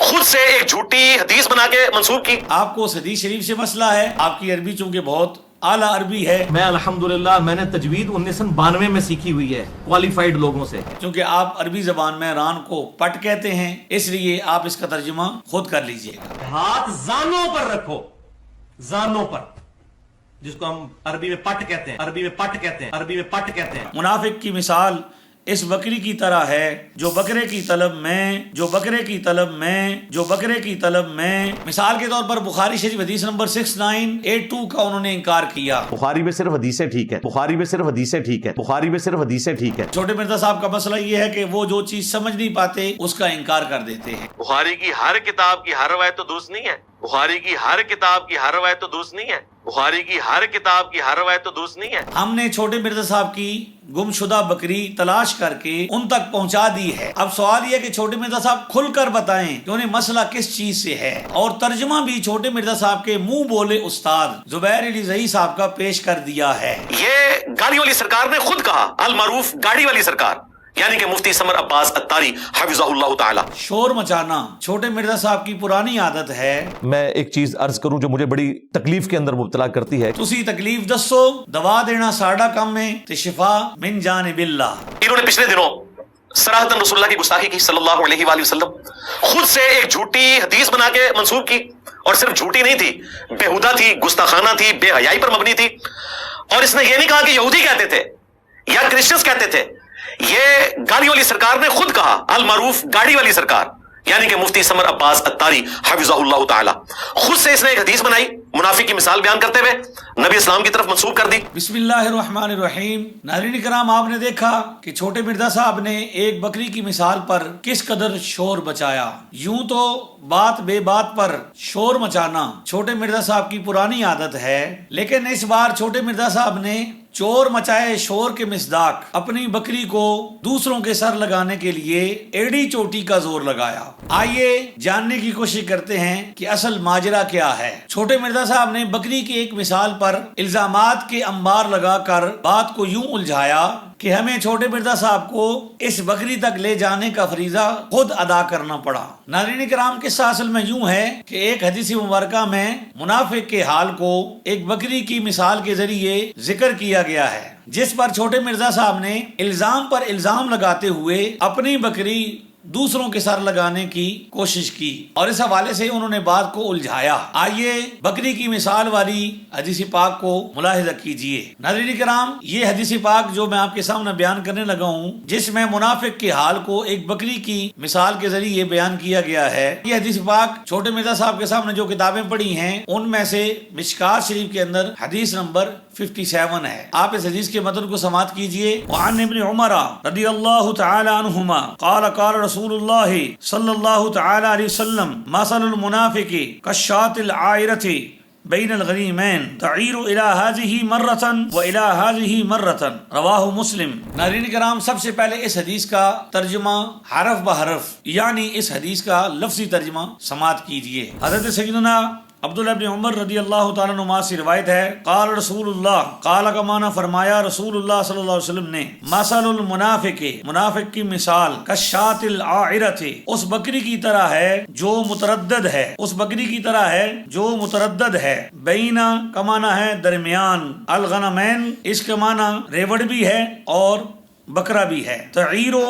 خود سے ایک جھوٹی حدیث بنا کے منسوب کی. آپ کو اس حدیث شریف سے مسئلہ ہے. آپ کی عربی چونکہ بہت اعلیٰ عربی ہے. میں الحمدللہ میں نے تجوید 1992 میں سیکھی ہوئی ہے کوالیفائڈ لوگوں سے. چونکہ آپ عربی زبان میں ران کو پٹ کہتے ہیں، اس لیے آپ اس کا ترجمہ خود کر لیجئے گا. ہاتھ زانوں پر رکھو، زانوں پر، جس کو ہم عربی میں پٹ کہتے ہیں، عربی میں پٹ کہتے ہیں، عربی میں پٹ کہتے ہیں. منافق کی مثال اس بکری کی طرح ہے جو بکرے کی طلب میں، جو بکرے کی طلب میں، جو بکرے کی طلب میں. مثال کے طور پر بخاری شریف حدیث نمبر 6982 کا انہوں نے انکار کیا. بخاری میں صرف حدیثیں ٹھیک ہے، بخاری میں صرف حدیثیں ٹھیک ہے، بخاری میں صرف حدیثیں ٹھیک ہے. چھوٹے مرزا صاحب کا مسئلہ یہ ہے کہ وہ جو چیز سمجھ نہیں پاتے اس کا انکار کر دیتے ہیں. بخاری کی ہر کتاب کی ہر روایت تو درست نہیں ہے. بخاری کی ہر کتاب کی ہر روایت تو درست نہیں ہے. بخاری کی ہر کتاب کی ہر روایت تو درست نہیں ہے. ہم نے چھوٹے مرزا صاحب کی گم شدہ بکری تلاش کر کے ان تک پہنچا دی ہے. اب سوال یہ کہ چھوٹے مرزا صاحب کھل کر بتائیں کہ انہیں مسئلہ کس چیز سے ہے، اور ترجمہ بھی چھوٹے مرزا صاحب کے منہ بولے استاد زبیر علی زئی صاحب کا پیش کر دیا ہے. یہ گاڑی والی سرکار نے خود کہا، المعروف گاڑی والی سرکار، یعنی کہ مفتی سمر عباس اتاری حفظہ اللہ تعالی. شور مچانا چھوٹے مرزا صاحب کی پرانی عادت ہے. میں ایک چیز عرض کروں جو مجھے بڑی تکلیف کے اندر مبتلا کرتی ہے. تسی تکلیف دسو، دوا دینا ساڑا کم ہے تے شفا من جانب اللہ. انہوں نے پچھلے دنوں صراحتاً رسول اللہ کی گستاخی کی صلی اللہ علیہ وآلہ وسلم. خود سے ایک جھوٹی حدیث بنا کے منسوب کی، اور صرف جھوٹی نہیں تھی، بےہودہ تھی، گستاخانہ تھی، بے حیائی پر مبنی تھی. اور اس نے یہ نہیں کہا کہ یہودی کہتے تھے یا کرسچنز کہتے تھے. یہ گاڑی والی سرکار نے خود کہا، المعروف گاڑی والی سرکار، یعنی کہ مفتی سمر عباس اتاری حفظہ اللہ تعالی. خود سے اس نے ایک حدیث بنائی، منافق کی مثال بیان کرتے ہوئے نبی اسلام کی طرف منسوب کر دی. بسم اللہ الرحمن الرحیم. ناظرین کرام، آپ نے دیکھا کہ چھوٹے مرزا صاحب نے ایک بکری کی مثال پر کس قدر شور بچایا. یوں تو بات بے بات پر شور مچانا چھوٹے مرزا صاحب کی پرانی عادت ہے، لیکن اس بار چھوٹے مرزا صاحب نے چور مچائے شور کے مصداق اپنی بکری کو دوسروں کے سر لگانے کے لیے ایڑی چوٹی کا زور لگایا. آئیے جاننے کی کوشش کرتے ہیں کہ اصل ماجرا کیا ہے. چھوٹے مرزا صاحب نے بکری کی ایک مثال پر الزامات کے انبار لگا کر بات کو یوں الجھایا کہ ہمیں چھوٹے مرزا صاحب کو اس بکری تک لے جانے کا فریضہ خود ادا کرنا پڑا. ناظرین کرام، قصہ اصل میں یوں ہے کہ ایک حدیث مبارکہ میں منافق کے حال کو ایک بکری کی مثال کے ذریعے ذکر کیا گیا ہے، جس پر چھوٹے مرزا صاحب نے الزام پر الزام لگاتے ہوئے اپنی بکری دوسروں کے سر لگانے کی کوشش کی، اور اس حوالے سے انہوں نے بات کو الجھایا. آئیے بکری کی مثال والی حدیث پاک کو ملاحظہ کیجئے. ناظرین کرام، یہ حدیث پاک جو میں آپ کے سامنے بیان کرنے لگا ہوں، جس میں منافق کے حال کو ایک بکری کی مثال کے ذریعے بیان کیا گیا ہے، یہ حدیث پاک چھوٹے مرزا صاحب کے سامنے جو کتابیں پڑھی ہیں ان میں سے مشکات شریف کے اندر حدیث نمبر 57 ہے. آپ اس حدیث کے متن کو سماعت کیجئے. وعن ابن عمر رضی اللہ تعالی عنہما قال قال رسول اللہ صلی اللہ تعالی علیہ وسلم مثل المنافق كالشاة العائرة بین الغریمین تعیر الى هذه مرة والى هذه مرة رواہ مسلم. ناظرین کرام، سب سے پہلے اس حدیث کا ترجمہ حرف بحرف یعنی اس حدیث کا لفظی ترجمہ سماعت کیجئے. حضرت سیدنا عبداللہ ابن عمر رضی اللہ تعالیٰ عنہ سے روایت ہے، قال رسول اللہ، قال کا معنی فرمایا رسول اللہ صلی اللہ علیہ وسلم نے، مثل المنافق، منافق کی مثال، کالشاة العائرة، اس بکری کی طرح ہے جو متردد ہے، اس بکری کی طرح ہے جو متردد ہے. بینا کا معنی ہے درمیان، الغنمین اس کا معنی ریوڑ بھی ہے اور بکرا بھی ہے. تعیرو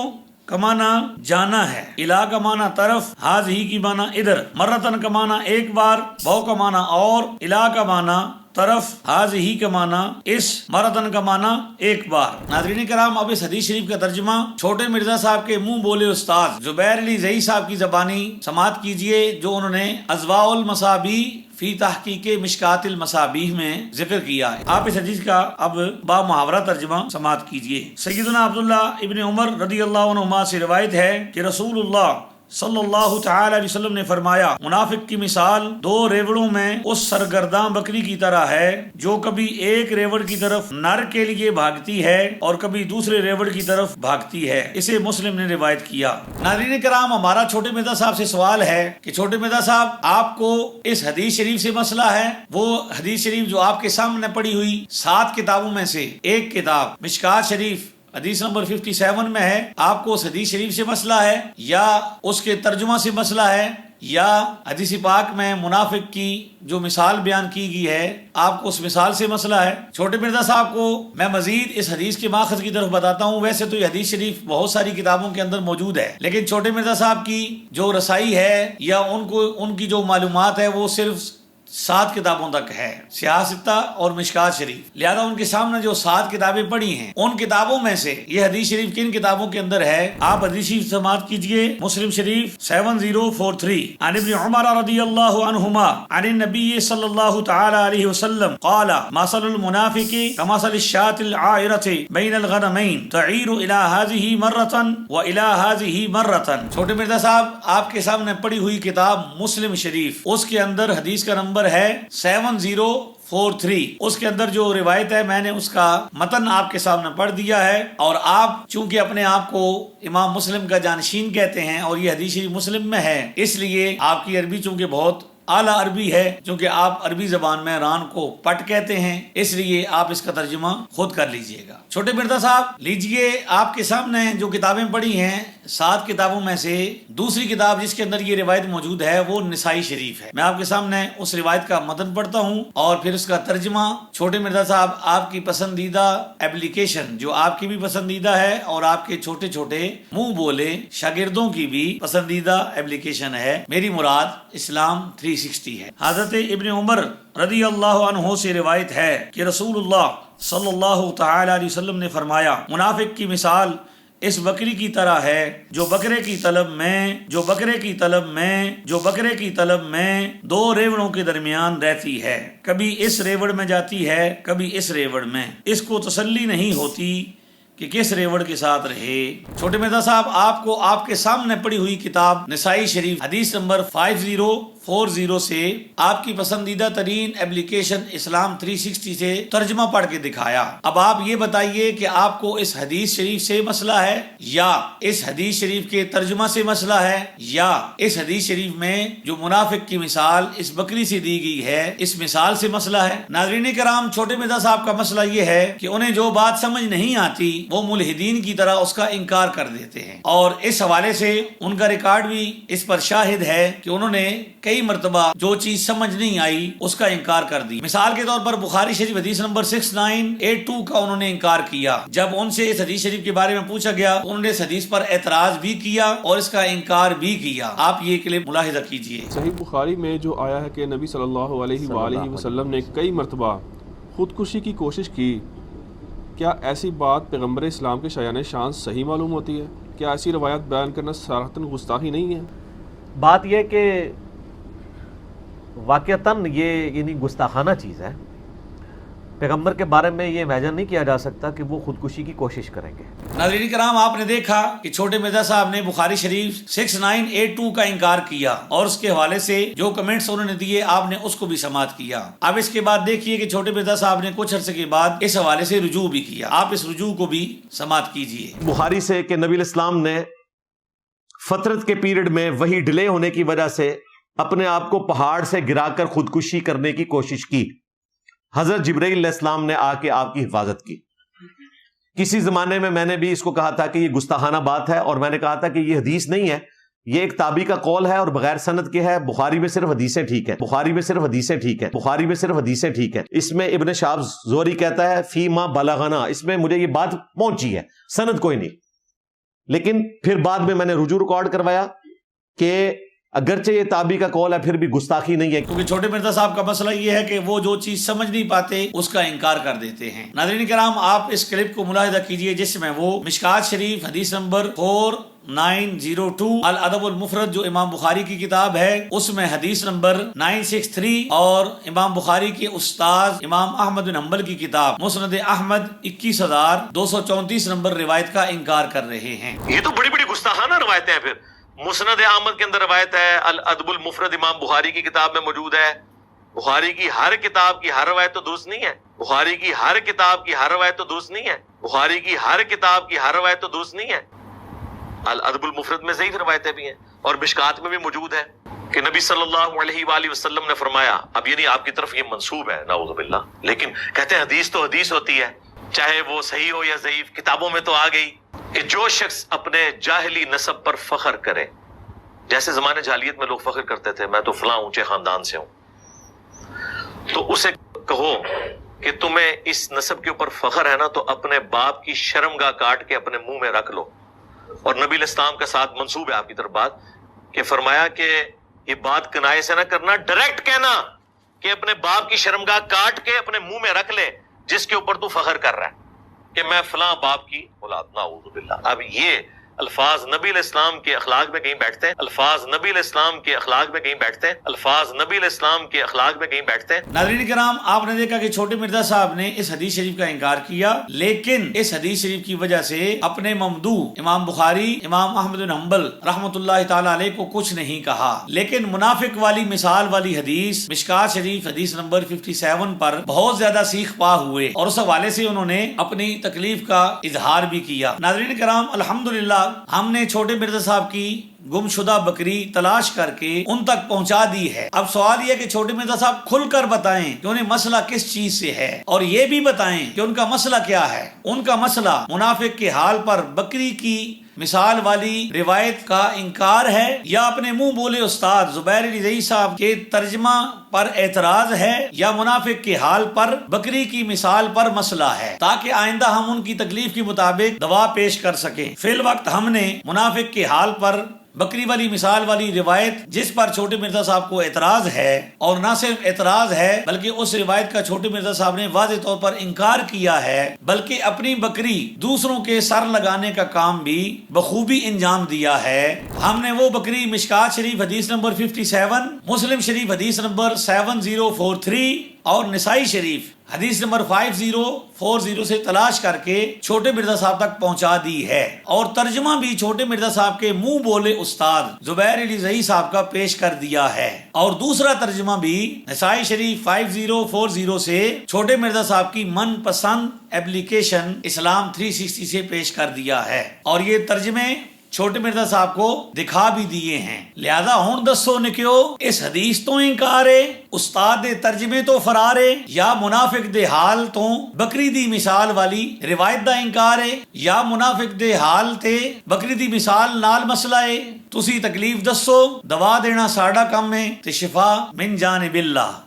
کا معنی جانا ہے، الہ کا معنی طرف، ہاذہی کی معنی ادھر، مرتن کا معنی ایک بار، بہو کا معنی اور، الہ کا معنی طرف، ہاذہی کا معنی اس، مرتن کا معنی ایک بار. ناظرین کرام، اب اس حدیث شریف کا ترجمہ چھوٹے مرزا صاحب کے منہ بولے استاد زبیر علی زئی صاحب کی زبانی سماعت کیجئے، جو انہوں نے اضواء المصابیح فی تحقیق مشکات المصابیح میں ذکر کیا ہے. آپ اس حدیث کا اب با محاورہ ترجمہ سماعت کیجئے. سیدنا عبداللہ ابن عمر رضی اللہ عنہما سے روایت ہے کہ رسول اللہ صلی اللہ تعالی علیہ وسلم نے فرمایا، منافق کی مثال دو ریوڑوں میں اس سرگرداں بکری کی طرح ہے جو کبھی ایک ریوڑ کی طرف نر کے لیے بھاگتی ہے اور کبھی دوسرے ریوڑ کی طرف بھاگتی ہے. اسے مسلم نے روایت کیا. ناظرین کرام، ہمارا چھوٹے مرزا صاحب سے سوال ہے کہ چھوٹے مرزا صاحب، آپ کو اس حدیث شریف سے مسئلہ ہے، وہ حدیث شریف جو آپ کے سامنے پڑھی ہوئی 7 کتابوں میں سے ایک کتاب مشکات شریف حدیث نمبر 57 میں ہے، آپ کو اس حدیث شریف سے مسئلہ ہے یا اس کے ترجمہ سے مسئلہ ہے یا حدیث پاک میں منافق کی جو مثال بیان کی گئی ہے آپ کو اس مثال سے مسئلہ ہے؟ چھوٹے مرزا صاحب کو میں مزید اس حدیث کے ماخذ کی طرف بتاتا ہوں. ویسے تو یہ حدیث شریف بہت ساری کتابوں کے اندر موجود ہے، لیکن چھوٹے مرزا صاحب کی جو رسائی ہے یا ان کی جو معلومات ہے وہ صرف 7 کتابوں تک ہے، سیاستہ اور مشکات شریف. لہذا ان کے سامنے جو 7 کتابیں پڑھی ہیں ان کتابوں میں سے یہ حدیث شریف کن کتابوں کے اندر ہے؟ آپ حدیث شریف سماعت کیجئے. مسلم شریف 7043 عن ابن عمر رضی اللہ عنہما عن النبی صلی اللہ تعالی علیہ وسلم قال مثل المنافق كمثل الشاة العائرة بین الغنمین تعیر الى هذه مرة والى هذه مرة. چھوٹے مرزا صاحب آپ کے سامنے پڑھی ہوئی کتاب مسلم شریف، اس کے اندر حدیث کا نمبر ہے 7043. اس کے اندر جو روایت ہے میں نے اس کا متن آپ کے سامنے پڑھ دیا ہے، اور آپ چونکہ اپنے آپ کو امام مسلم کا جانشین کہتے ہیں اور یہ حدیث شریف مسلم میں ہے، اس لیے آپ کی عربی چونکہ بہت اعلیٰ عربی ہے، چونکہ آپ عربی زبان میں ران کو پٹ کہتے ہیں، اس لیے آپ اس کا ترجمہ خود کر لیجئے گا. چھوٹے مرزا صاحب لیجئے، آپ کے سامنے جو کتابیں پڑھی ہیں 7 کتابوں میں سے دوسری کتاب جس کے اندر یہ روایت موجود ہے وہ نسائی شریف ہے. میں آپ کے سامنے اس روایت کا متن پڑھتا ہوں اور پھر اس کا ترجمہ. چھوٹے مرزا صاحب آپ کی پسندیدہ ایپلیکیشن جو آپ کی بھی پسندیدہ ہے اور آپ کے چھوٹے چھوٹے منہ بولے شاگردوں کی بھی پسندیدہ ایپلیکیشن ہے میری مراد اسلام 360 ہے. حضرت ابن عمر رضی اللہ عنہ سے روایت ہے کہ رسول اللہ صلی اللہ تعالی علیہ وسلم نے فرمایا منافق کی مثال اس بکری کی طرح ہے جو بکرے کی طلب میں 2 ریوڑوں کے درمیان رہتی ہے، کبھی اس ریوڑ میں جاتی ہے کبھی اس ریوڑ میں، اس کو تسلی نہیں ہوتی کہ کس ریوڑ کے ساتھ رہے. چھوٹے مرزا صاحب آپ کو آپ کے سامنے پڑھی ہوئی کتاب نسائی شریف حدیث نمبر 5040 سے آپ کی پسندیدہ ترین ایپلیکیشن اسلام 360 سے ترجمہ پڑھ کے دکھایا. اب آپ یہ بتائیے کہ آپ کو اس حدیث شریف سے مسئلہ ہے یا اس حدیث شریف کے ترجمہ سے مسئلہ ہے یا اس حدیث شریف میں جو منافق کی مثال اس بکری سے دی گئی ہے اس مثال سے مسئلہ ہے. ناظرین کرام، چھوٹے مرزا صاحب کا مسئلہ یہ ہے کہ انہیں جو بات سمجھ نہیں آتی وہ ملحدین کی طرح اس کا انکار کر دیتے ہیں، اور اس حوالے سے ان کا ریکارڈ بھی اس پر شاہد ہے کہ انہوں نے کئی مرتبہ جو چیز سمجھ نہیں آئی اس کا انکار کر دی. مثال کے طور پر بخاری شریف حدیث نمبر 6982 کا انہوں نے انکار کیا. جب ان سے اس حدیث شریف کے بارے میں پوچھا گیا انہوں نے اس حدیث پر اعتراض بھی کیا اور اس کا انکار بھی کیا. آپ یہ کلپ ملاحظہ کیجئے. صحیح بخاری میں جو آیا ہے کہ نبی صلی اللہ علیہ وآلہ وسلم نے کئی مرتبہ خودکشی کی کوشش کی، کیا ایسی بات پیغمبر اسلام کے شایان شان صحیح معلوم ہوتی ہے؟ کیا ایسی روایت بیان کرنا صراحتاً گستاخی نہیں ہے؟ بات یہ کہ واقعتاً یہ یعنی گستاخانہ چیز ہے. پیغمبر کے بارے میں یہ امیجن نہیں کیا جا سکتا کہ وہ خودکشی کی کوشش کریں گے. ناظرین کرام، آپ نے دیکھا کہ چھوٹے مرزا صاحب نے بخاری شریف 6982 کا انکار کیا اور اس کے حوالے سے جو کمنٹس انہوں نے دیے آپ نے اس کو بھی سماعت کیا. اب اس کے بعد دیکھیے کہ چھوٹے مرزا صاحب نے کچھ عرصے کے بعد اس حوالے سے رجوع بھی کیا. آپ اس رجوع کو بھی سماعت کیجیے. بخاری سے کہ نبی علیہ السلام نے فترت کے پیریڈ میں وہی ڈیلے ہونے کی وجہ سے اپنے آپ کو پہاڑ سے گرا کر خودکشی کرنے کی کوشش کی. حضرت جبرائیل علیہ السلام نے آ کے آپ کی حفاظت کی. کسی زمانے میں نے بھی اس کو کہا تھا کہ یہ گستاخانہ بات ہے، اور میں نے کہا تھا کہ یہ حدیث نہیں ہے، یہ ایک تابعی کا قول ہے اور بغیر سند کے ہے. بخاری میں صرف حدیثیں ٹھیک ہے. اس میں ابن شہاب زہری کہتا ہے فی ما بلغنا، اس میں مجھے یہ بات پہنچی ہے، سند کوئی نہیں. لیکن پھر بعد میں نے رجوع ریکارڈ کروایا کہ اگرچہ یہ تابعی کا قول ہے پھر بھی گستاخی نہیں ہے. کیونکہ چھوٹے مرزا صاحب کا مسئلہ یہ ہے کہ وہ جو چیز سمجھ نہیں پاتے اس کا انکار کر دیتے ہیں. ناظرین کرام، آپ اس کلپ کو ملاحظہ کیجئے جس میں وہ مشکات شریف حدیث نمبر 4902 الادب المفرد جو امام بخاری کی کتاب ہے اس میں حدیث نمبر 963 اور امام بخاری کے استاد امام احمد بن حنبل کی کتاب مسند احمد 21234 نمبر روایت کا انکار کر رہے ہیں. یہ تو بڑی بڑی گستاخانہ روایتیں ہیں. پھر مسند احمد کے اندر روایت ہے، الادب المفرد امام بخاری کی کتاب میں موجود ہے. بخاری کی ہر کتاب کی ہر روایت تو درست نہیں ہے. بخاری کی ہر کتاب کی ہر روایت تو درست نہیں ہے. بخاری کی ہر کتاب کی ہر روایت تو درست نہیں ہے. الادب المفرد میں ضعیف روایتیں بھی ہیں اور مشکات میں بھی موجود ہے کہ نبی صلی اللہ علیہ وآلہ وسلم نے فرمایا. اب یہ نہیں آپ کی طرف یہ منسوب ہے نعوذ باللہ، لیکن کہتے ہیں حدیث تو حدیث ہوتی ہے چاہے وہ صحیح ہو یا ضعیف. کتابوں میں تو آ گئی کہ جو شخص اپنے جاہلی نسب پر فخر کرے، جیسے زمانے جاہلیت میں لوگ فخر کرتے تھے میں تو فلاں اونچے خاندان سے ہوں، تو اسے کہو کہ تمہیں اس نسب کے اوپر فخر ہے نا تو اپنے باپ کی شرمگاہ کاٹ کے اپنے منہ میں رکھ لو. اور نبی علیہ السلام کا ساتھ منسوب ہے آپ کی طرف بات کہ فرمایا کہ یہ بات کنائے سے نہ کرنا، ڈائریکٹ کہنا کہ اپنے باپ کی شرمگاہ کاٹ کے اپنے منہ میں رکھ لے جس کے اوپر تو فخر کر رہا ہے کہ میں فلاں باپ کی اولاد. نعوذ باللہ. اب یہ الفاظ نبی علیہ السلام کے اخلاق میں کہیں بیٹھتے ہیں، الفاظ نبی علیہ السلام کے اخلاق میں کہیں بیٹھتے ہیں، الفاظ نبی علیہ السلام کے اخلاق میں کہیں بیٹھتے ہیں. ناظرین کرام، آپ نے دیکھا کہ چھوٹے مرزا صاحب نے اس حدیث شریف کا انکار کیا، لیکن اس حدیث شریف کی وجہ سے اپنے ممدوح امام بخاری، امام احمد بن حنبل رحمۃ اللہ تعالی علیہ کو کچھ نہیں کہا. لیکن منافق والی مثال والی حدیث مشکات شریف حدیث نمبر 57 پر بہت زیادہ سیخ پا ہوئے اور اس حوالے سے انہوں نے اپنی تکلیف کا اظہار بھی کیا. ناظرین کرام، الحمدللہ ہم نے چھوٹے مرزا صاحب کی گم شدہ بکری تلاش کر کے ان تک پہنچا دی ہے. اب سوال یہ کہ چھوٹے مرزا صاحب کھل کر بتائیں کہ انہیں مسئلہ کس چیز سے ہے، اور یہ بھی بتائیں کہ ان کا مسئلہ کیا ہے. ان کا مسئلہ منافق کے حال پر بکری کی مثال والی روایت کا انکار ہے، یا اپنے منہ بولے استاد زبیر علی زئی صاحب کے ترجمہ پر اعتراض ہے، یا منافق کے حال پر بکری کی مثال پر مسئلہ ہے، تاکہ آئندہ ہم ان کی تکلیف کے مطابق دوا پیش کر سکیں. فی الوقت ہم نے منافق کے حال پر بکری والی مثال والی روایت جس پر چھوٹے مرزا صاحب کو اعتراض ہے، اور نہ صرف اعتراض ہے بلکہ اس روایت کا چھوٹے مرزا صاحب نے واضح طور پر انکار کیا ہے، بلکہ اپنی بکری دوسروں کے سر لگانے کا کام بھی بخوبی انجام دیا ہے. ہم نے وہ بکری مشکات شریف حدیث نمبر 57، مسلم شریف حدیث نمبر 7043 اور نسائی شریف حدیث نمبر 5040 سے تلاش کر کے چھوٹے مرزا صاحب تک پہنچا دی ہے، اور ترجمہ بھی چھوٹے مرزا صاحب کے منہ بولے استاد زبیر علی زئی صاحب کا پیش کر دیا ہے، اور دوسرا ترجمہ بھی نسائی شریف 5040 سے چھوٹے مرزا صاحب کی من پسند ایپلیکیشن اسلام 360 سے پیش کر دیا ہے، اور یہ ترجمے چھوٹے مرزا صاحب کو دکھا بھی دیے ہیں. لہذا ہن دسو نکیو اس حدیث تو انکارے، استاد دے ترجمے تو فرارے، یا منافق دے حال تو بکری دی مثال والی روایت دا انکارے، یا منافق دے حال تے بکری دی مثال نال مسئلہ ہے. تسی تکلیف دسو، دوا دینا ساڈا کم ہے تے شفا من جانب اللہ.